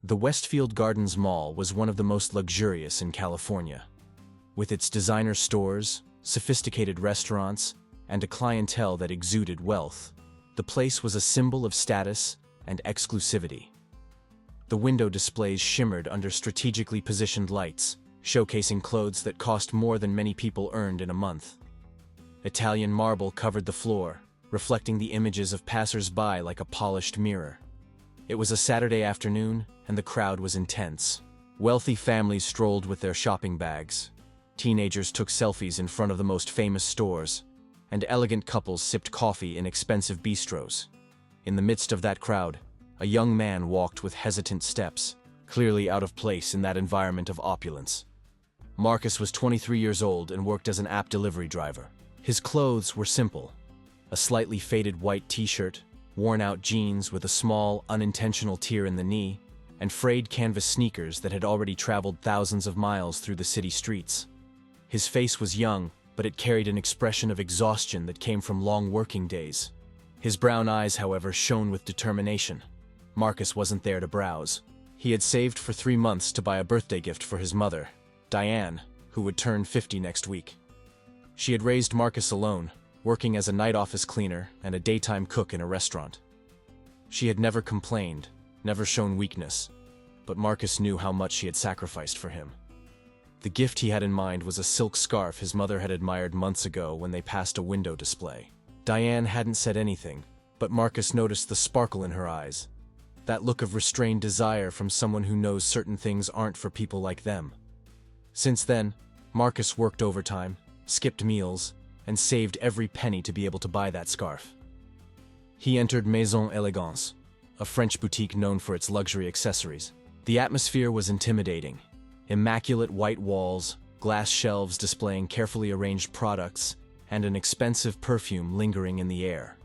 The Westfield Gardens Mall was one of the most luxurious in California. With its designer stores, sophisticated restaurants, and a clientele that exuded wealth, the place was a symbol of status and exclusivity. The window displays shimmered under strategically positioned lights, showcasing clothes that cost more than many people earned in a month. Italian marble covered the floor, reflecting the images of passers-by like a polished mirror. It was a Saturday afternoon, and the crowd was intense. Wealthy families strolled with their shopping bags. Teenagers took selfies in front of the most famous stores, and elegant couples sipped coffee in expensive bistros. In the midst of that crowd, a young man walked with hesitant steps, clearly out of place in that environment of opulence. Marcus was 23 years old and worked as an app delivery driver. His clothes were simple: a slightly faded white t-shirt, worn-out jeans with a small, unintentional tear in the knee, and frayed canvas sneakers that had already traveled thousands of miles through the city streets. His face was young, but it carried an expression of exhaustion that came from long working days. His brown eyes, however, shone with determination. Marcus wasn't there to browse. He had saved for 3 months to buy a birthday gift for his mother, Diane, who would turn 50 next week. She had raised Marcus alone, working as a night office cleaner and a daytime cook in a restaurant. She had never complained, never shown weakness, but Marcus knew how much she had sacrificed for him. The gift he had in mind was a silk scarf his mother had admired months ago when they passed a window display. Diane hadn't said anything, but Marcus noticed the sparkle in her eyes, that look of restrained desire from someone who knows certain things aren't for people like them. Since then, Marcus worked overtime, skipped meals, and saved every penny to be able to buy that scarf. He entered Maison Élégance, a French boutique known for its luxury accessories. The atmosphere was intimidating. Immaculate white walls, glass shelves displaying carefully arranged products, and an expensive perfume lingering in the air.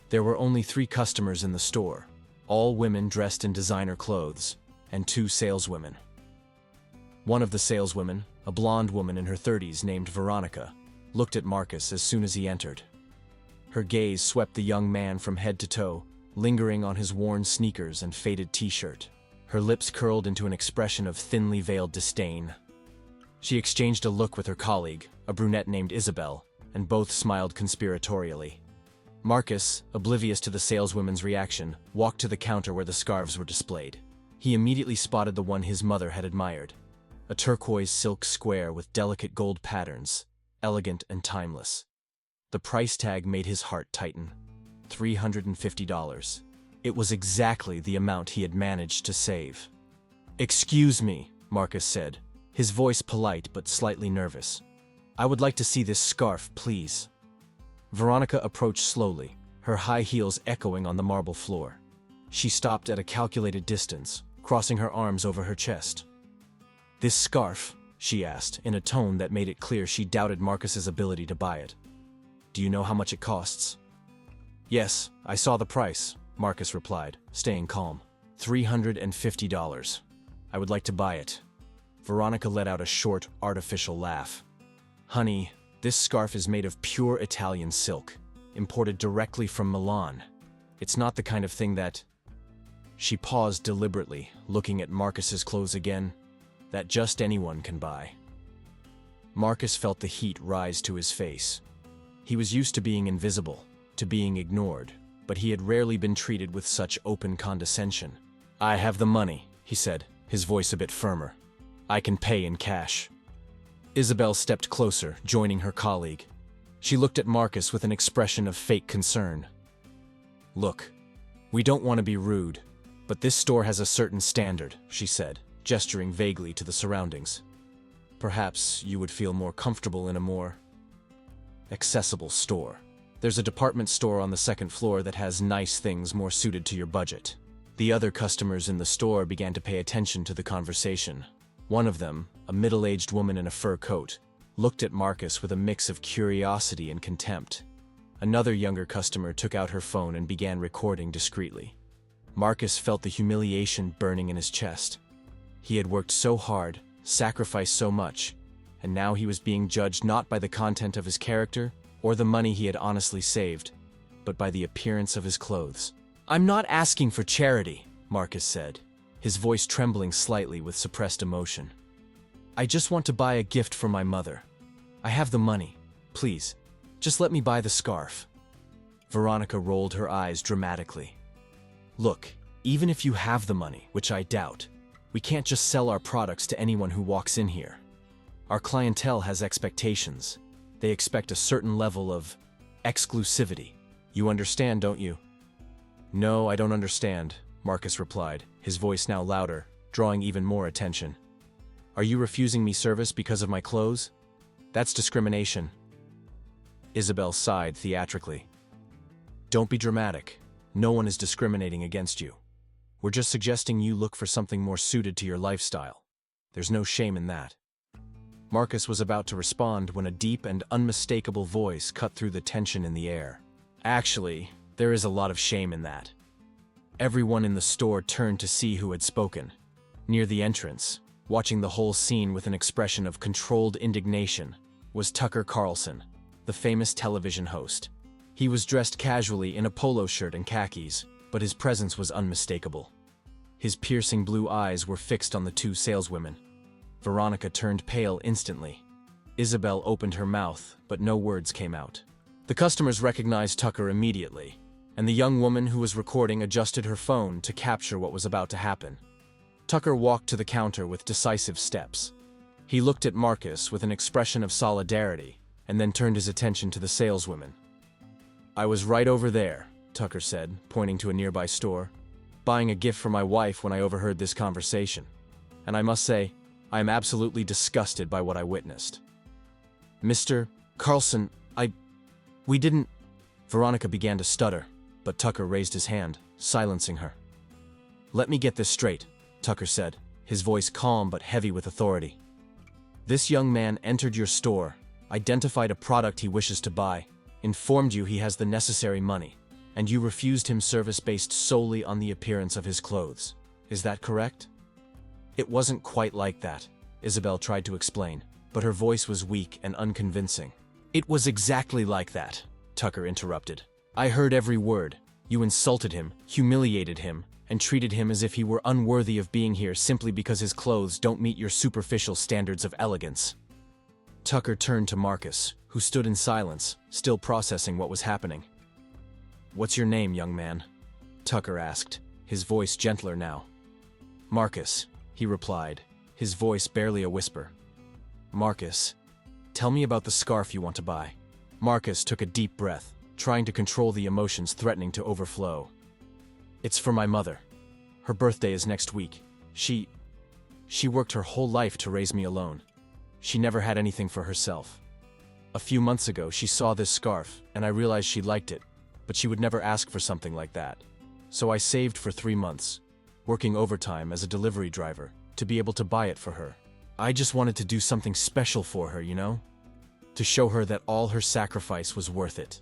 There were only 3 customers in the store, all women dressed in designer clothes, and 2 saleswomen. One of the saleswomen, a blonde woman in her 30s named Veronica, looked at Marcus as soon as he entered. Her gaze swept the young man from head to toe, lingering on his worn sneakers and faded t-shirt. Her lips curled into an expression of thinly veiled disdain. She exchanged a look with her colleague, a brunette named Isabelle, and both smiled conspiratorially. Marcus, oblivious to the saleswoman's reaction, walked to the counter where the scarves were displayed. He immediately spotted the one his mother had admired, a turquoise silk square with delicate gold patterns, elegant and timeless. The price tag made his heart tighten. $350. It was exactly the amount he had managed to save. "Excuse me," Marcus said, his voice polite but slightly nervous. "I would like to see this scarf, please." Veronica approached slowly, her high heels echoing on the marble floor. She stopped at a calculated distance, crossing her arms over her chest. "This scarf?" she asked, in a tone that made it clear she doubted Marcus's ability to buy it. "Do you know how much it costs?" "Yes, I saw the price," Marcus replied, staying calm. $350. I would like to buy it." Veronica let out a short, artificial laugh. "Honey, this scarf is made of pure Italian silk, imported directly from Milan. It's not the kind of thing that—" She paused deliberately, looking at Marcus's clothes again, "that just anyone can buy." Marcus felt the heat rise to his face. He was used to being invisible, to being ignored, but he had rarely been treated with such open condescension. "I have the money," he said, his voice a bit firmer. "I can pay in cash." Isabelle stepped closer, joining her colleague. She looked at Marcus with an expression of fake concern. "Look, we don't want to be rude, but this store has a certain standard," she said, gesturing vaguely to the surroundings. "Perhaps you would feel more comfortable in a more accessible store. There's a department store on the 2nd floor that has nice things more suited to your budget." The other customers in the store began to pay attention to the conversation. One of them, a middle-aged woman in a fur coat, looked at Marcus with a mix of curiosity and contempt. Another younger customer took out her phone and began recording discreetly. Marcus felt the humiliation burning in his chest. He had worked so hard, sacrificed so much, and now he was being judged not by the content of his character or the money he had honestly saved, but by the appearance of his clothes. "I'm not asking for charity," Marcus said, his voice trembling slightly with suppressed emotion. "I just want to buy a gift for my mother. I have the money. Please, just let me buy the scarf." Veronica rolled her eyes dramatically. "Look, even if you have the money, which I doubt, we can't just sell our products to anyone who walks in here. Our clientele has expectations. They expect a certain level of exclusivity. You understand, don't you?" "No, I don't understand," Marcus replied, his voice now louder, drawing even more attention. "Are you refusing me service because of my clothes? That's discrimination." Isabelle sighed theatrically. "Don't be dramatic. No one is discriminating against you. We're just suggesting you look for something more suited to your lifestyle. There's no shame in that." Marcus was about to respond when a deep and unmistakable voice cut through the tension in the air. "Actually, there is a lot of shame in that." Everyone in the store turned to see who had spoken. Near the entrance, watching the whole scene with an expression of controlled indignation, was Tucker Carlson, the famous television host. He was dressed casually in a polo shirt and khakis, but his presence was unmistakable. His piercing blue eyes were fixed on the two saleswomen. Veronica turned pale instantly. Isabelle opened her mouth, but no words came out. The customers recognized Tucker immediately, and the young woman who was recording adjusted her phone to capture what was about to happen. Tucker walked to the counter with decisive steps. He looked at Marcus with an expression of solidarity, and then turned his attention to the saleswomen. "I was right over there," Tucker said, pointing to a nearby store, "buying a gift for my wife when I overheard this conversation. And I must say, I am absolutely disgusted by what I witnessed." "Mr. Carlson, we didn't—" Veronica began to stutter, but Tucker raised his hand, silencing her. "Let me get this straight," Tucker said, his voice calm but heavy with authority. "This young man entered your store, identified a product he wishes to buy, informed you he has the necessary money, and you refused him service based solely on the appearance of his clothes. Is that correct?" "It wasn't quite like that," Isabelle tried to explain, but her voice was weak and unconvincing. "It was exactly like that," Tucker interrupted. "I heard every word. You insulted him, humiliated him, and treated him as if he were unworthy of being here simply because his clothes don't meet your superficial standards of elegance." Tucker turned to Marcus, who stood in silence, still processing what was happening. "What's your name, young man?" Tucker asked, his voice gentler now. "Marcus," he replied, his voice barely a whisper. "Marcus, tell me about the scarf you want to buy." Marcus took a deep breath, trying to control the emotions threatening to overflow. "It's for my mother. Her birthday is next week. She worked her whole life to raise me alone. She never had anything for herself. A few months ago, she saw this scarf, and I realized she liked it, but she would never ask for something like that. So I saved for 3 months, working overtime as a delivery driver, to be able to buy it for her. I just wanted to do something special for her, you know? To show her that all her sacrifice was worth it."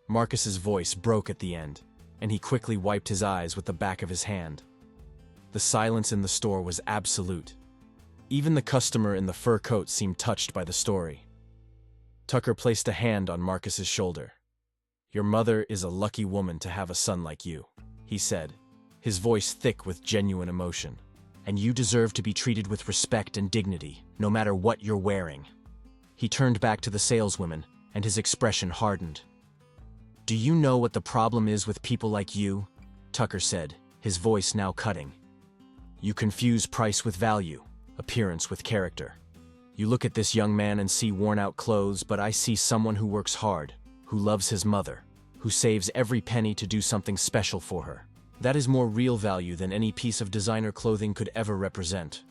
Marcus's voice broke at the end, and he quickly wiped his eyes with the back of his hand. The silence in the store was absolute. Even the customer in the fur coat seemed touched by the story. Tucker placed a hand on Marcus's shoulder. "Your mother is a lucky woman to have a son like you," he said, his voice thick with genuine emotion. "And you deserve to be treated with respect and dignity, no matter what you're wearing." He turned back to the saleswomen, and his expression hardened. "Do you know what the problem is with people like you?" Tucker said, his voice now cutting. "You confuse price with value, appearance with character. You look at this young man and see worn-out clothes, but I see someone who works hard, who loves his mother, who saves every penny to do something special for her. That is more real value than any piece of designer clothing could ever represent."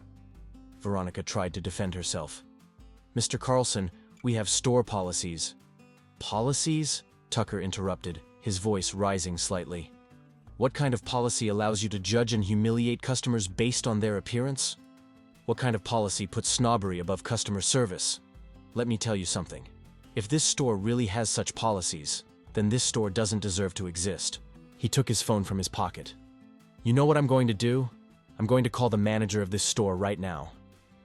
Veronica tried to defend herself. "Mr. Carlson, we have store policies." "Policies?" Tucker interrupted, his voice rising slightly. "What kind of policy allows you to judge and humiliate customers based on their appearance? What kind of policy puts snobbery above customer service? Let me tell you something. If this store really has such policies, then this store doesn't deserve to exist." He took his phone from his pocket. "You know what I'm going to do? I'm going to call the manager of this store right now.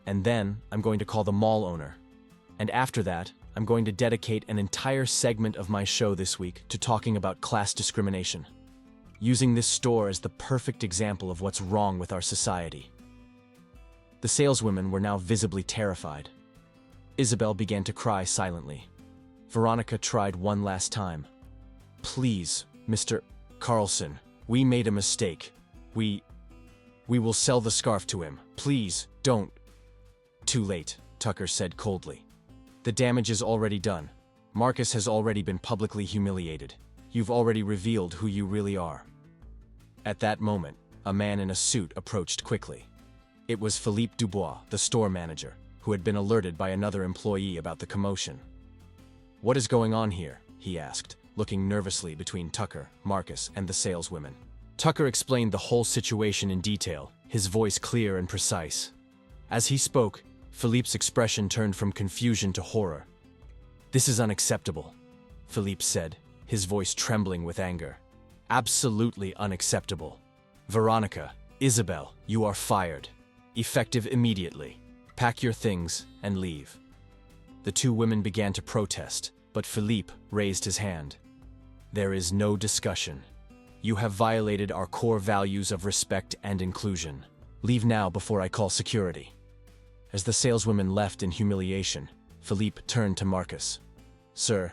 And then I'm going to call the mall owner. And after that, I'm going to dedicate an entire segment of my show this week to talking about class discrimination." using this store as the perfect example of what's wrong with our society. The saleswomen were now visibly terrified. Isabelle began to cry silently. Veronica tried one last time. "Please, Mr. Carlson, we made a mistake. We will sell the scarf to him. Please, don't." "Too late," Tucker said coldly. "The damage is already done. Marcus has already been publicly humiliated. You've already revealed who you really are." At that moment, a man in a suit approached quickly. It was Philippe Dubois, the store manager, who had been alerted by another employee about the commotion. "What is going on here?" he asked, looking nervously between Tucker, Marcus, and the saleswomen. Tucker explained the whole situation in detail, his voice clear and precise. As he spoke, Philippe's expression turned from confusion to horror. "This is unacceptable," Philippe said, his voice trembling with anger. "Absolutely unacceptable. Veronica, Isabelle, you are fired. Effective immediately. Pack your things and leave." The two women began to protest, but Philippe raised his hand. "There is no discussion. You have violated our core values of respect and inclusion. Leave now before I call security." As the saleswomen left in humiliation, Philippe turned to Marcus. "Sir,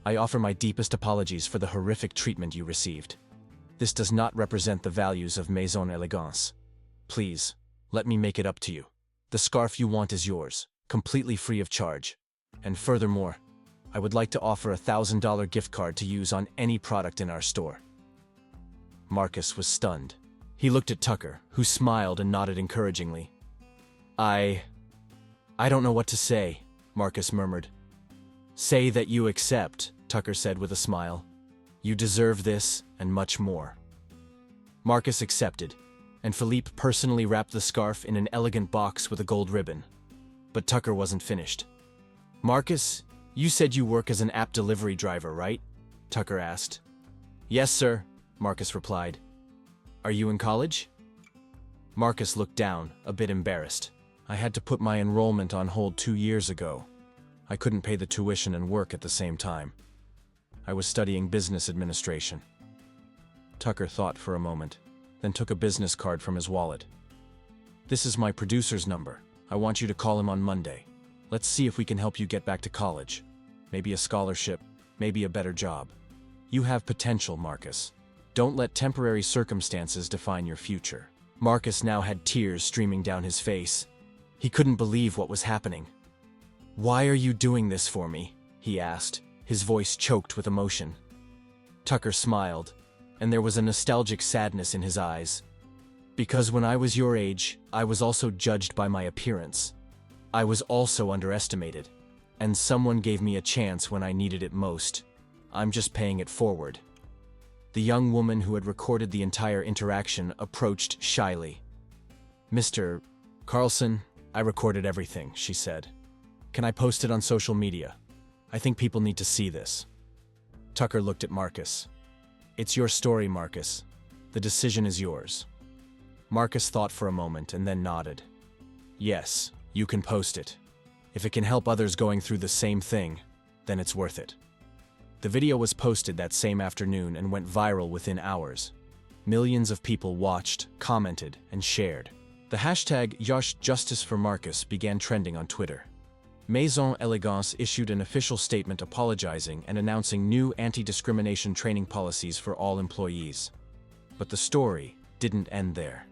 I offer my deepest apologies for the horrific treatment you received. This does not represent the values of Maison Élégance. Please, let me make it up to you. The scarf you want is yours, completely free of charge. And furthermore, I would like to offer a $1,000 gift card to use on any product in our store." Marcus was stunned. He looked at Tucker, who smiled and nodded encouragingly. I don't know what to say," Marcus murmured. "Say that you accept," Tucker said with a smile. "You deserve this and much more." Marcus accepted, and Philippe personally wrapped the scarf in an elegant box with a gold ribbon. But Tucker wasn't finished. "Marcus, you said you work as an app delivery driver, right?" Tucker asked. "Yes, sir," Marcus replied. "Are you in college?" Marcus looked down, a bit embarrassed. "I had to put my enrollment on hold 2 years ago. I couldn't pay the tuition and work at the same time. I was studying business administration." Tucker thought for a moment, then took a business card from his wallet. "This is my producer's number. I want you to call him on Monday. Let's see if we can help you get back to college. Maybe a scholarship, maybe a better job. You have potential, Marcus. Don't let temporary circumstances define your future." Marcus now had tears streaming down his face. He couldn't believe what was happening. "Why are you doing this for me?" he asked, his voice choked with emotion. Tucker smiled, and there was a nostalgic sadness in his eyes. "Because when I was your age, I was also judged by my appearance. I was also underestimated, and someone gave me a chance when I needed it most. I'm just paying it forward." The young woman who had recorded the entire interaction approached shyly. "Mr. Carlson, I recorded everything," she said. "Can I post it on social media? I think people need to see this." Tucker looked at Marcus. "It's your story, Marcus. The decision is yours." Marcus thought for a moment and then nodded. "Yes, you can post it. If it can help others going through the same thing, then it's worth it." The video was posted that same afternoon and went viral within hours. Millions of people watched, commented, and shared. The hashtag #JusticeForMarcus began trending on Twitter. Maison Élégance issued an official statement apologizing and announcing new anti-discrimination training policies for all employees. But the story didn't end there.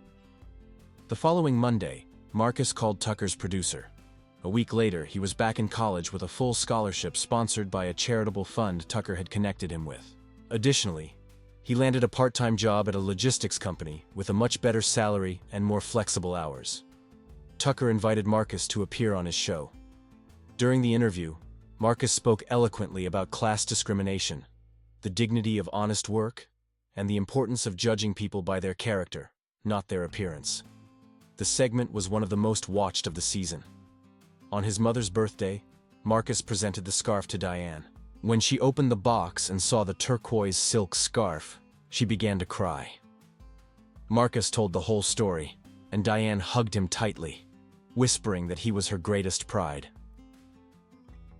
The following Monday, Marcus called Tucker's producer. A week later, he was back in college with a full scholarship sponsored by a charitable fund Tucker had connected him with. Additionally, he landed a part-time job at a logistics company with a much better salary and more flexible hours. Tucker invited Marcus to appear on his show. During the interview, Marcus spoke eloquently about class discrimination, the dignity of honest work, and the importance of judging people by their character, not their appearance. The segment was one of the most watched of the season. On his mother's birthday, Marcus presented the scarf to Diane. When she opened the box and saw the turquoise silk scarf, she began to cry. Marcus told the whole story, and Diane hugged him tightly, whispering that he was her greatest pride.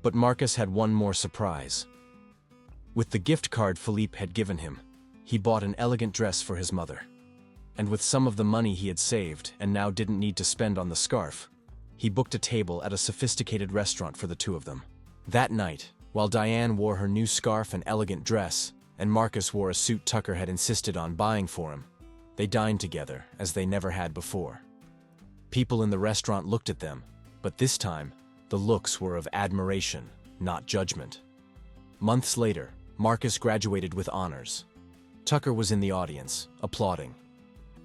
But Marcus had one more surprise. With the gift card Philippe had given him, He bought an elegant dress for his mother. And with some of the money he had saved and now didn't need to spend on the scarf, he booked a table at a sophisticated restaurant for the two of them. That night, while Diane wore her new scarf and elegant dress, and Marcus wore a suit Tucker had insisted on buying for him, they dined together as they never had before. People in the restaurant looked at them, but this time, the looks were of admiration, not judgment. Months later, Marcus graduated with honors. Tucker was in the audience, applauding.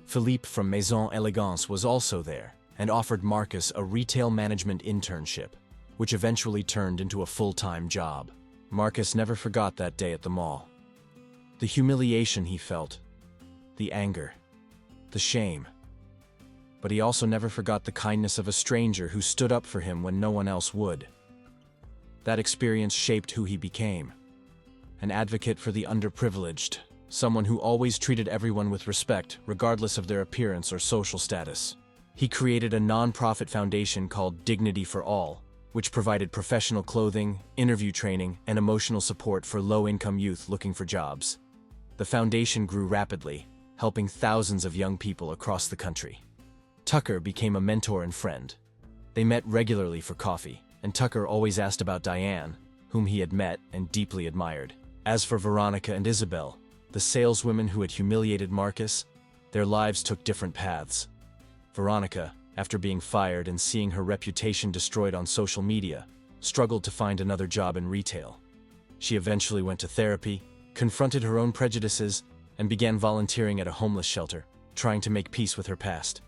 Philippe from Maison Élégance was also there and offered Marcus a retail management internship, which eventually turned into a full-time job. Marcus never forgot that day at the mall. The humiliation he felt, the anger, the shame. But he also never forgot the kindness of a stranger who stood up for him when no one else would. That experience shaped who he became. An advocate for the underprivileged, someone who always treated everyone with respect, regardless of their appearance or social status. He created a non-profit foundation called Dignity for All, which provided professional clothing, interview training, and emotional support for low-income youth looking for jobs. The foundation grew rapidly, helping thousands of young people across the country. Tucker became a mentor and friend. They met regularly for coffee, and Tucker always asked about Diane, whom he had met and deeply admired. As for Veronica and Isabelle, the saleswomen who had humiliated Marcus, their lives took different paths. Veronica, after being fired and seeing her reputation destroyed on social media, struggled to find another job in retail. She eventually went to therapy, confronted her own prejudices, and began volunteering at a homeless shelter, trying to make peace with her past.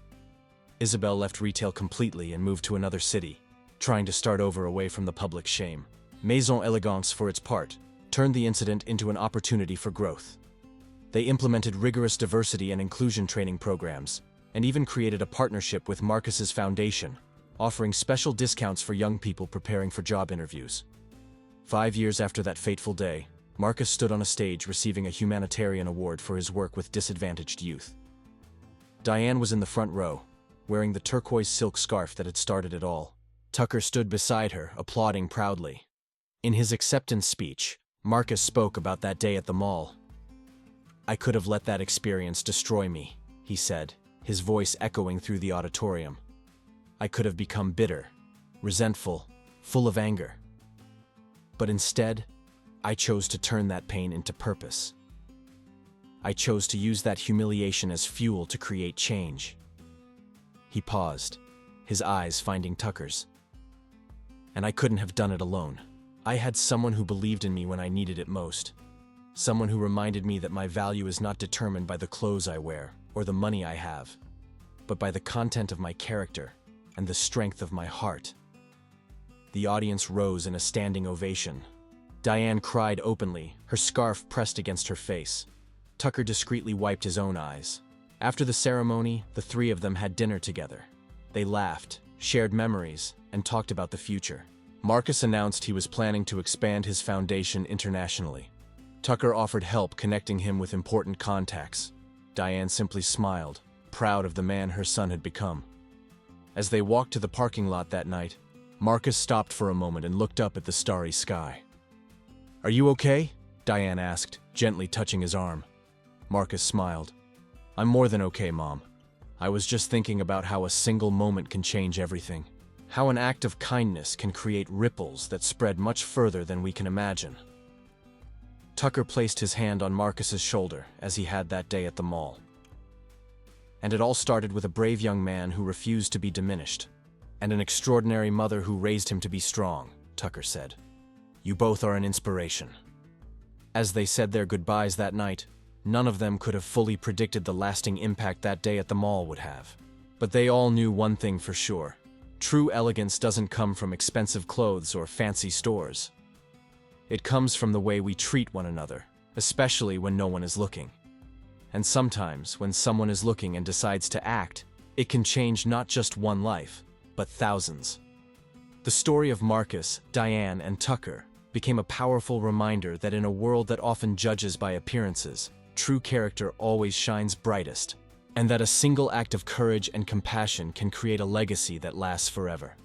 Isabelle left retail completely and moved to another city, trying to start over away from the public shame. Maison Élégance, for its part, turned the incident into an opportunity for growth. They implemented rigorous diversity and inclusion training programs, and even created a partnership with Marcus's foundation, offering special discounts for young people preparing for job interviews. 5 years after that fateful day, Marcus stood on a stage receiving a humanitarian award for his work with disadvantaged youth. Diane was in the front row, wearing the turquoise silk scarf that had started it all. Tucker stood beside her, applauding proudly. In his acceptance speech, Marcus spoke about that day at the mall. "I could have let that experience destroy me," he said, his voice echoing through the auditorium. "I could have become bitter, resentful, full of anger. But instead, I chose to turn that pain into purpose. I chose to use that humiliation as fuel to create change." He paused, his eyes finding Tucker's. "And I couldn't have done it alone. I had someone who believed in me when I needed it most. Someone who reminded me that my value is not determined by the clothes I wear or the money I have, but by the content of my character and the strength of my heart." The audience rose in a standing ovation. Diane cried openly, her scarf pressed against her face. Tucker discreetly wiped his own eyes. After the ceremony, the three of them had dinner together. They laughed, shared memories, and talked about the future. Marcus announced he was planning to expand his foundation internationally. Tucker offered help connecting him with important contacts. Diane simply smiled, proud of the man her son had become. As they walked to the parking lot that night, Marcus stopped for a moment and looked up at the starry sky. "Are you okay?" Diane asked, gently touching his arm. Marcus smiled. "I'm more than okay, Mom. I was just thinking about how a single moment can change everything. How an act of kindness can create ripples that spread much further than we can imagine." Tucker placed his hand on Marcus's shoulder, as he had that day at the mall. "And it all started with a brave young man who refused to be diminished, and an extraordinary mother who raised him to be strong," Tucker said. "You both are an inspiration." As they said their goodbyes that night, none of them could have fully predicted the lasting impact that day at the mall would have. But they all knew one thing for sure. True elegance doesn't come from expensive clothes or fancy stores. It comes from the way we treat one another, especially when no one is looking. And sometimes, when someone is looking and decides to act, it can change not just one life, but thousands. The story of Marcus, Diane, and Tucker became a powerful reminder that in a world that often judges by appearances, true character always shines brightest, and that a single act of courage and compassion can create a legacy that lasts forever.